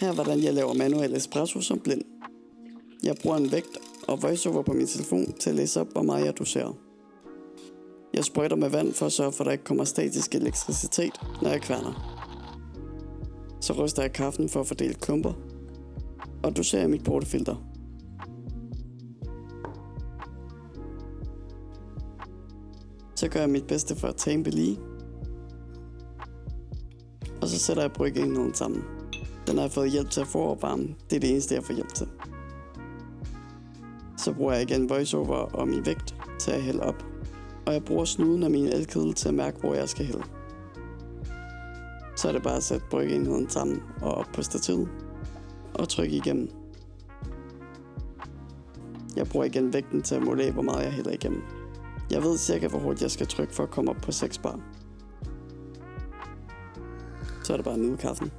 Her er hvordan jeg laver manuel espresso som blind. Jeg bruger en vægt og voiceover på min telefon til at læse op, hvor meget jeg doserer. Jeg sprøjter med vand for at sørge for, at der ikke kommer statisk elektricitet, når jeg kværner. Så ryster jeg kaffen for at fordele klumper, og doserer mit portefilter. Så gør jeg mit bedste for at tampe lige. Og så sætter jeg bryggeenheden sammen. Den har jeg fået hjælp til at foropvarme. Det er det eneste, jeg får hjælp til. Så bruger jeg igen voiceover og min vægt til at hælde op. Og jeg bruger snuden af min elkedel til at mærke, hvor jeg skal hælde. Så er det bare at sætte bryggeenheden sammen og op på stativet. Og trykke igennem. Jeg bruger igen vægten til at måle af, hvor meget jeg hælder igennem. Jeg ved cirka, hvor hurtigt jeg skal trykke for at komme op på 6 bar. Så er det bare at nyde kaffen.